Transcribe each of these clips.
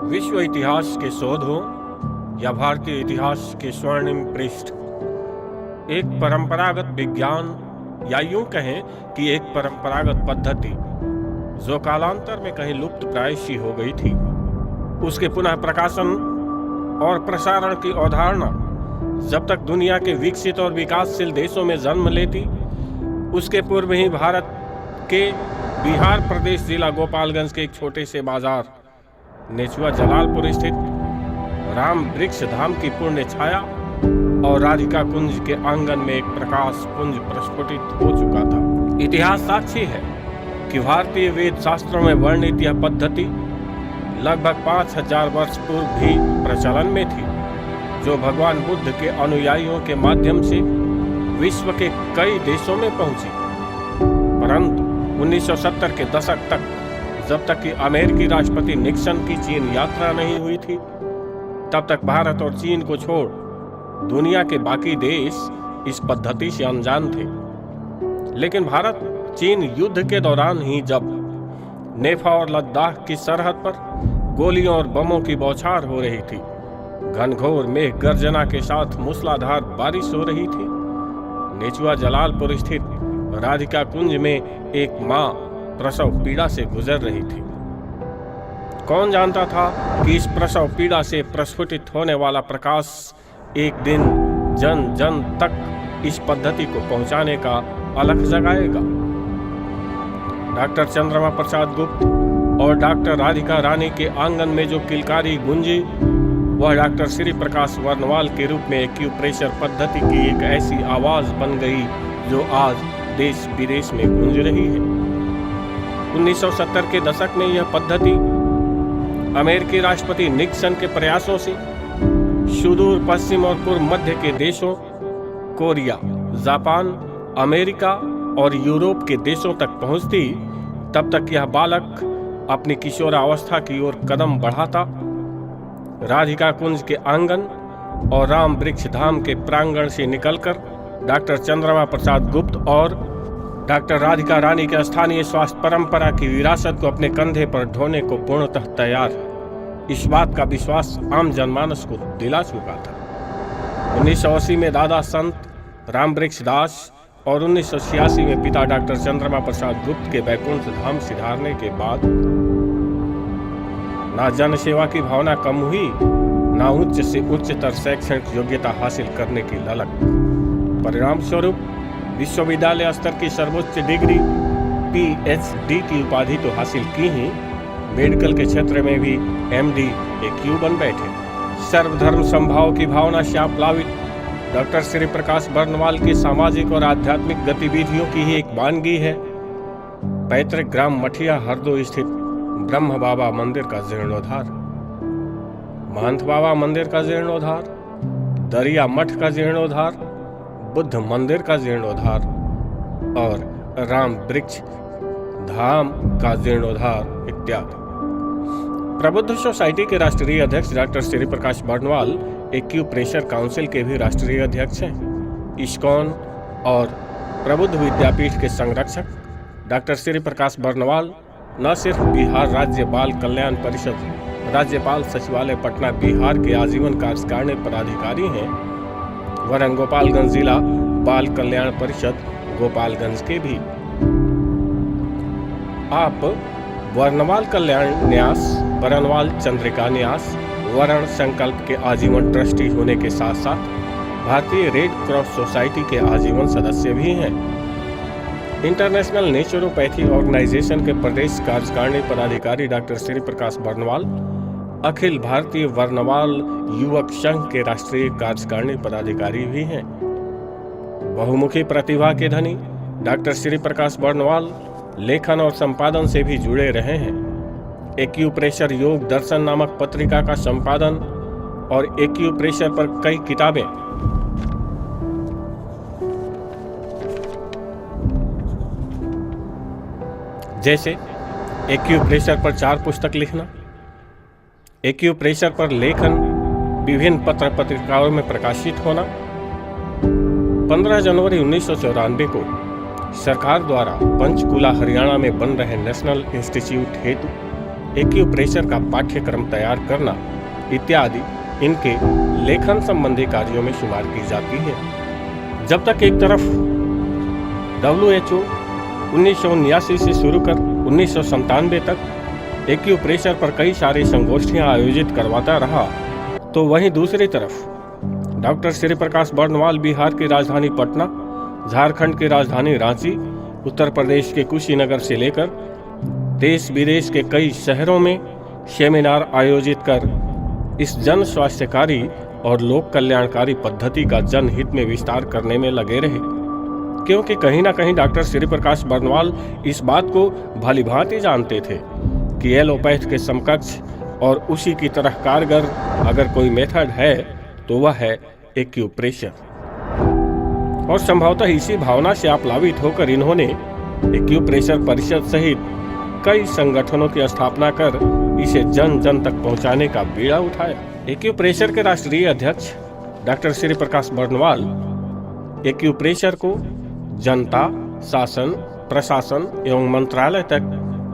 विश्व इतिहास के शोध हो या भारतीय इतिहास के स्वर्णिम पृष्ठ, एक परंपरागत विज्ञान या यूं कहें कि एक परंपरागत पद्धति जो कालांतर में कहीं लुप्त प्राय सी हो गई थी, उसके पुनः प्रकाशन और प्रसारण की अवधारणा जब तक दुनिया के विकसित और विकासशील देशों में जन्म लेती, उसके पूर्व ही भारत के बिहार प्रदेश जिला गोपालगंज के एक छोटे से बाजार नेचुआ जलालपुर स्थित राम वृक्ष धाम की पुण्य छाया और राधिका कुंज के आंगन में एक प्रकाश पुंज प्रस्फुटित हो चुका था। इतिहास साक्षी है कि भारतीय वेद शास्त्रों में वर्णित यह पद्धति लगभग 5000 वर्ष पूर्व भी प्रचलन में थी, जो भगवान बुद्ध के अनुयायियों के माध्यम से विश्व के कई देशों में पहुंची। परंतु 1970 के दशक तक, जब तक कि अमेरिकी राष्ट्रपति निक्सन की चीन यात्रा नहीं हुई थी, तब तक भारत और चीन को छोड़ दुनिया के बाकी देश इस पद्धति से अनजान थे। लेकिन भारत चीन युद्ध के दौरान ही जब नेफा और लद्दाख की सरहद पर गोलियों और बमों की बौछार हो रही थी, घनघोर मेघ गर्जना के साथ मूसलाधार बारिश हो रही थी, नेचुआ जलालपुर स्थित राधिका कुंज में एक मां प्रसव पीड़ा से गुजर रही थी। कौन जानता था कि इस प्रसव पीड़ा से प्रस्फुटित होने वाला प्रकाश एक दिन जन जन तक इस पद्धति को पहुंचाने का अलख जगाएगा। डॉक्टर चंद्रमा प्रसाद गुप्त और डॉक्टर राधिका रानी के आंगन में जो किलकारी गूंजी, वह डॉक्टर श्री प्रकाश वर्णवाल के रूप में एक्यूप्रेशर पद्धति की एक ऐसी आवाज बन गई जो आज देश विदेश में गूंज रही है। 1970 के दशक में यह पद्धति अमेरिकी राष्ट्रपति निक्सन के प्रयासों से सुदूर पश्चिम और पूर्व मध्य के देशों, कोरिया, जापान, अमेरिका और यूरोप के देशों तक पहुंचती, तब तक यह बालक अपनी किशोरावस्था की ओर कदम बढ़ाता। राधिका कुंज के आंगन और राम वृक्ष धाम के प्रांगण से निकलकर डॉक्टर चंद्रमा प्रसाद गुप्त और डॉक्टर राधिका रानी के स्थानीय स्वास्थ्य परंपरा की विरासत को अपने कंधे पर ढोने को पूर्णतः तैयार, इस बात का विश्वास आम जनमानस को दिला चुका था। 1980 में दादा संत राम वृक्ष दास और 1986 में पिता डॉक्टर चंद्रमा प्रसाद गुप्त के वैकुंठ धाम सिधारने के बाद ना जन सेवा की भावना कम हुई, ना उच्च से उच्चतर शैक्षणिक योग्यता हासिल करने की ललक। परिणाम स्वरूप विश्वविद्यालय स्तर की सर्वोच्च डिग्री PhD की उपाधि तो हासिल की ही, मेडिकल के क्षेत्र में भी MD एक बन बैठे। सर्वधर्म संभाव की भावना से प्लावित डॉक्टर श्री प्रकाश वर्णवाल की सामाजिक और आध्यात्मिक गतिविधियों की ही एक वानगी है पैतृक ग्राम मठिया हरदो स्थित ब्रह्म बाबा मंदिर का जीर्णोद्धार, महंत बाबा मंदिर का जीर्णोद्धार, दरिया मठ का जीर्णोद्धार, बुद्ध मंदिर का जीर्णोद्धार और राम वृक्ष धाम का जीर्णोद्धार इत्यादि। प्रबुद्ध सोसाइटी के राष्ट्रीय अध्यक्ष doctor Shri Prakash Varnwal acupressure council के भी राष्ट्रीय अध्यक्ष हैं। इस्कॉन और प्रबुद्ध विद्यापीठ के संरक्षक डॉक्टर श्री प्रकाश वर्णवाल न सिर्फ बिहार राज्य बाल कल्याण परिषद राज्यपाल सचिवालय पटना बिहार के आजीवन कार्यकारिणी पदाधिकारी हैं, वरन गोपालगंज जिला बाल कल्याण परिषद गोपालगंज के भी। आप वर्णवाल कल्याण न्यास, वर्णवाल चंद्रिका न्यास, वर्ण संकल्प के आजीवन ट्रस्टी होने के साथ साथ भारतीय रेड क्रॉस सोसाइटी के आजीवन सदस्य भी हैं। इंटरनेशनल नेचुरोपैथी ऑर्गेनाइजेशन के प्रदेश कार्यकारिणी पदाधिकारी डॉक्टर श्री प्रकाश वर्णवाल अखिल भारतीय वर्णवाल युवक संघ के राष्ट्रीय कार्यकारिणी पदाधिकारी भी हैं। बहुमुखी प्रतिभा के धनी डॉक्टर श्री प्रकाश वर्णवाल लेखन और संपादन से भी जुड़े रहे हैं। एक्यूप्रेशर योग दर्शन नामक पत्रिका का संपादन और एक्यूप्रेशर पर कई किताबें, जैसे एक्यूप्रेशर पर 4 पुस्तक लिखना, एक्यूप्रेशर पर लेखन विभिन्न पत्र पत्रिकाओं में प्रकाशित होना। 15 जनवरी 1994 को सरकार द्वारा पंचकुला हरियाणा में बन रहे नेशनल इंस्टीट्यूट हेतु एक्यूप्रेशर का पाठ्यक्रम तैयार करना इत्यादि इनके लेखन संबंधी कार्यों में शुमार की जाती है। जब तक एक तरफ WHO 1979 से शुरू कर 1997 तक एक्यूप्रेशर पर कई सारी संगोष्ठियां आयोजित करवाता रहा, तो वहीं दूसरी तरफ डॉक्टर श्री प्रकाश बर्नवाल बिहार की राजधानी पटना, झारखंड की राजधानी रांची, उत्तर प्रदेश के कुशीनगर से लेकर देश विदेश के कई शहरों में सेमिनार आयोजित कर इस जन स्वास्थ्यकारी और लोक कल्याणकारी पद्धति का जनहित में विस्तार करने में लगे रहे, क्योंकि कहीं ना कहीं डॉक्टर श्री प्रकाश बर्नवाल इस बात को भलीभांति जानते थे कि एलोपैथ के समकक्ष और उसी की तरह कारगर अगर कोई मेथड है तो वह है एक्यूप्रेशर। और संभवतः इसी भावना से आप्लावित होकर इन्होंने एक्यूप्रेशर परिषद सहित कई संगठनों की स्थापना कर इसे जन जन तक पहुंचाने का बीड़ा उठाया। एक्यूप्रेशर के राष्ट्रीय अध्यक्ष डॉक्टर श्री प्रकाश बर्नवाल एक्यूप्रेशर को जनता, शासन, प्रशासन एवं मंत्रालय तक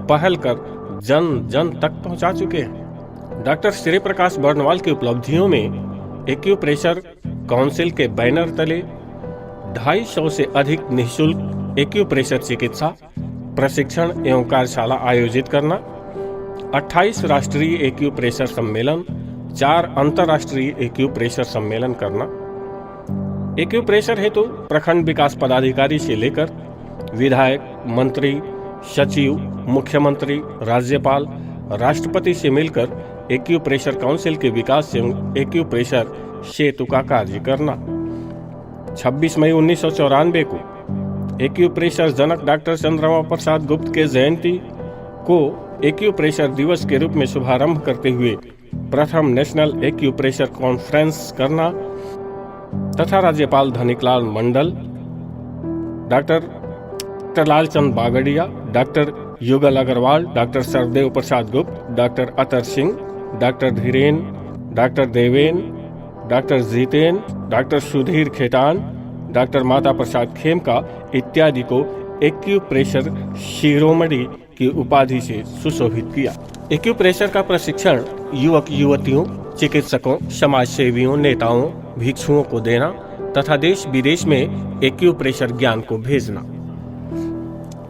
पहल कर जन जन तक पहुंचा चुके हैं। डॉक्टर श्री प्रकाश बर्नवाल की उपलब्धियों में एक्यूप्रेशर काउंसिल के बैनर तले 250 से अधिक निःशुल्क एक्यूप्रेशर चिकित्सा, प्रशिक्षण एवं कार्यशाला आयोजित करना, 28 राष्ट्रीय एक्यूप्रेशर सम्मेलन, 4 अंतर्राष्ट्रीय एक्यूप्रेशर सम्मेलन करना, एक्यूप्रेशर हेतु प्रखंड विकास पदाधिकारी से लेकर विधायक, मंत्री, सचिव, मुख्यमंत्री, राज्यपाल, राष्ट्रपति से मिलकर एक्यूप्रेशर काउंसिल के विकास एवं एक्यूप्रेशर सेतु का कार्य करना। 26 मई 1994 को एक्यूप्रेशर जनक डॉक्टर चंद्रमा प्रसाद गुप्त के जयंती को एक्यूप्रेशर दिवस के रूप में शुभारंभ करते हुए प्रथम नेशनल एक्यूप्रेशर कॉन्फ्रेंस करना तथा राज्यपाल Dhaniklal Mandal, doctor Lalchand Bagaria, doctor Yugal Agarwal, doctor Sardev Prasad Gupt, doctor Atar Singh, doctor Dhiren, doctor Deven, doctor Jiten, doctor Sudhir Khetan, doctor Mata Prasad Khemka इत्यादि को एक्यूप्रेशर शिरोमणि की उपाधि से सुशोभित किया। एक्यूप्रेशर का प्रशिक्षण युवक युवतियों, चिकित्सकों, समाज सेवियों, नेताओं, भिक्षुओं को देना तथा देश विदेश में एक्यूप्रेशर ज्ञान को भेजना।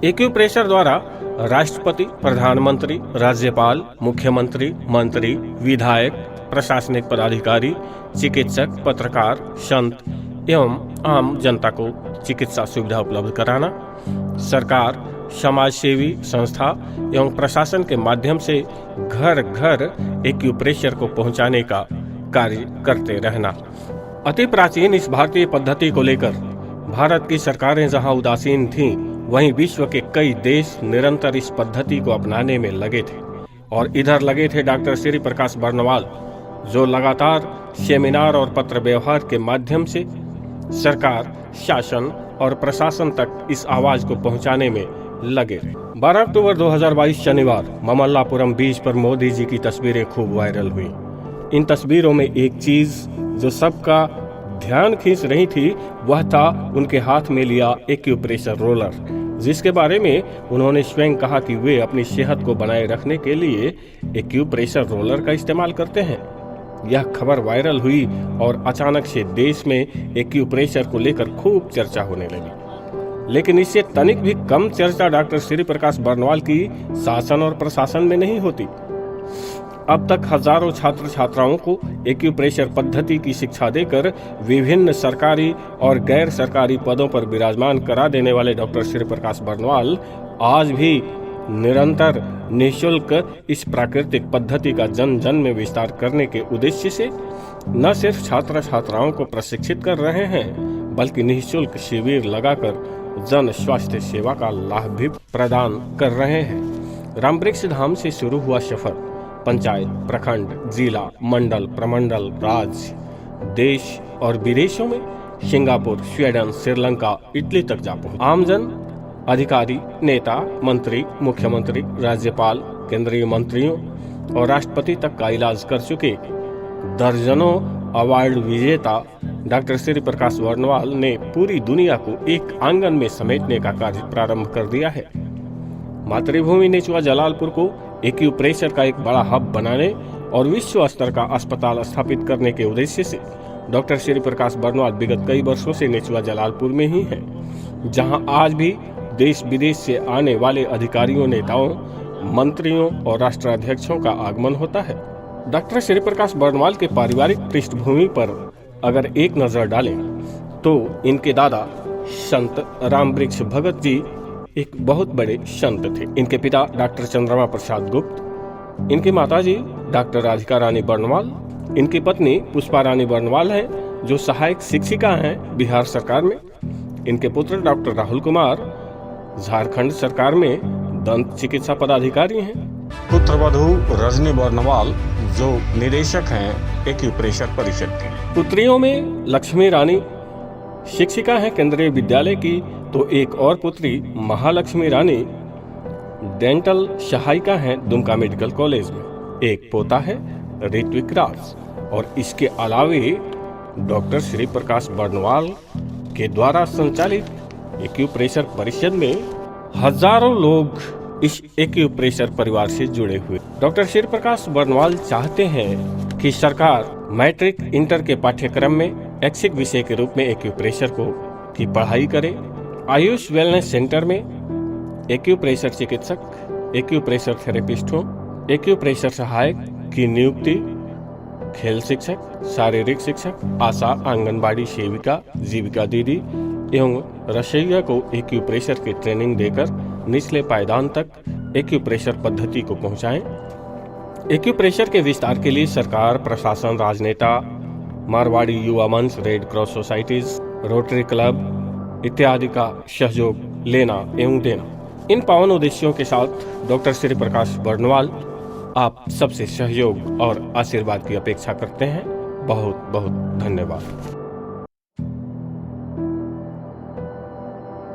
एक्यूप्रेशर द्वारा राष्ट्रपति, प्रधानमंत्री, राज्यपाल, मुख्यमंत्री, मंत्री, विधायक, प्रशासनिक पदाधिकारी, चिकित्सक, पत्रकार, संत एवं आम जनता को चिकित्सा सुविधा उपलब्ध कराना, सरकार, समाज सेवी संस्था एवं प्रशासन के माध्यम से घर घर एक्यूप्रेशर को पहुंचाने का कार्य करते रहना। अति प्राचीन इस भारतीय पद्धति को लेकर भारत की सरकारें जहां उदासीन थीं, वहीं विश्व के कई देश निरंतर इस पद्धति को अपनाने में लगे थे। और इधर लगे थे डॉक्टर श्री प्रकाश बर्नवाल, जो लगातार सेमिनार और पत्र व्यवहार के माध्यम से सरकार, शासन और प्रशासन तक इस आवाज को पहुंचाने में लगे। 12 अक्टूबर 2022 शनिवार ममल्लापुरम बीच पर मोदी जी की तस्वीरें खूब वायरल हुई। इन तस्वीरों में एक चीज जो सबका ध्यान खींच रही थी वह था उनके हाथ में लिया एक्यूप्रेशर रोलर, जिसके बारे में उन्होंने स्वयं कहा कि वे अपनी सेहत को बनाए रखने के लिए एक्यूप्रेशर रोलर का इस्तेमाल करते हैं। यह खबर वायरल हुई और अचानक से देश में एक्यूप्रेशर को लेकर खूब चर्चा होने लगी। लेकिन इससे तनिक भी कम चर्चा डॉक्टर श्री प्रकाश बर्नवाल की शासन और प्रशासन में नहीं होती। अब तक हजारों छात्र छात्राओं को एक्यूप्रेशर पद्धति की शिक्षा देकर विभिन्न सरकारी और गैर सरकारी पदों पर विराजमान करा देने वाले डॉक्टर श्री प्रकाश बर्नवाल आज भी निरंतर निःशुल्क इस प्राकृतिक पद्धति का जन जन में विस्तार करने के उद्देश्य से न सिर्फ छात्र छात्राओं को प्रशिक्षित कर रहे हैं, बल्कि निःशुल्क शिविर लगाकर जन स्वास्थ्य सेवा का लाभ भी प्रदान कर रहे हैं। रामवृक्ष धाम से शुरू हुआ सफर पंचायत, प्रखंड, जिला, मंडल, प्रमंडल, राज्य, देश और विदेशों में सिंगापुर, स्वीडन, श्रीलंका, इटली तक जा पहुंचे। आमजन, अधिकारी, नेता, मंत्री, मुख्यमंत्री, राज्यपाल, केंद्रीय मंत्रियों और राष्ट्रपति तक का इलाज कर चुके दर्जनों अवार्ड विजेता डॉक्टर श्री प्रकाश बर्नवाल ने पूरी दुनिया को एक आंगन में समेटने का कार्य प्रारंभ कर दिया है। मातृभूमि नेचुआ जलालपुर को एक्यूप्रेशर का एक बड़ा हब बनाने और विश्व स्तर का अस्पताल स्थापित करने के उद्देश्य से डॉक्टर श्री प्रकाश बर्नवाल विगत कई वर्षों से नेचुआ जलालपुर में ही हैं, जहां आज भी देश विदेश से आने वाले अधिकारियों, नेताओं, मंत्रियों और राष्ट्राध्यक्षों का आगमन होता है। डॉक्टर श्री प्रकाश बर्नवाल के पारिवारिक पृष्ठभूमि पर अगर एक नजर डालें तो इनके दादा संत रामवृक्ष भगत जी एक बहुत बड़े संत थे। इनके पिता डॉक्टर चंद्रमा प्रसाद गुप्त, इनकी माताजी डॉक्टर राधिका रानी बर्नवाल, इनकी पत्नी पुष्पा रानी बर्नवाल है जो सहायक शिक्षिका हैं बिहार सरकार में। इनके पुत्र डॉक्टर राहुल कुमार झारखंड सरकार में दंत चिकित्सा पदाधिकारी हैं। पुत्रवधू रजनी बर्नवाल जो निदेशक हैं एक्यूप्रेशर परिषद की। पुत्रियों में लक्ष्मी रानी शिक्षिका हैं केंद्रीय विद्यालय की, तो एक और पुत्री महालक्ष्मी रानी डेंटल सहायिका हैं दुमका मेडिकल कॉलेज में। एक पोता है ऋत्विक राज, और इसके अलावे डॉक्टर श्री प्रकाश बर्नवाल के द्वारा संचालित एक्यूप्रेशर परिषद में हजारों लोग इस एक्यूप्रेशर परिवार से जुड़े हुए। डॉक्टर श्री प्रकाश बर्नवाल चाहते हैं कि सरकार मैट्रिक इंटर के पाठ्यक्रम में ऐच्छिक विषय के रूप में एक्यूप्रेशर की पढ़ाई करे। आयुष वेलनेस सेंटर में एक्यूप्रेशर चिकित्सक, एक्यूप्रेशर थेरेपिस्टों, एक्यूप्रेशर सहायक की नियुक्ति, खेल शिक्षक, शारीरिक शिक्षक, आशा, आंगनबाड़ी सेविका, जीविका दीदी एवं रसोइया को एक्यूप्रेशर की ट्रेनिंग देकर निचले पायदान तक एक्यूप्रेशर पद्धति को पहुंचाएं। एक्यूप्रेशर के विस्तार के लिए सरकार, प्रशासन, राजनेता, मारवाड़ी युवा मंच, red cross societies, rotary club इत्यादि का सहयोग लेना एवं देना। इन पावन उद्देश्यों के साथ डॉक्टर श्री प्रकाश बर्नवाल आप सबसे सहयोग और आशीर्वाद की अपेक्षा करते हैं। बहुत बहुत धन्यवाद।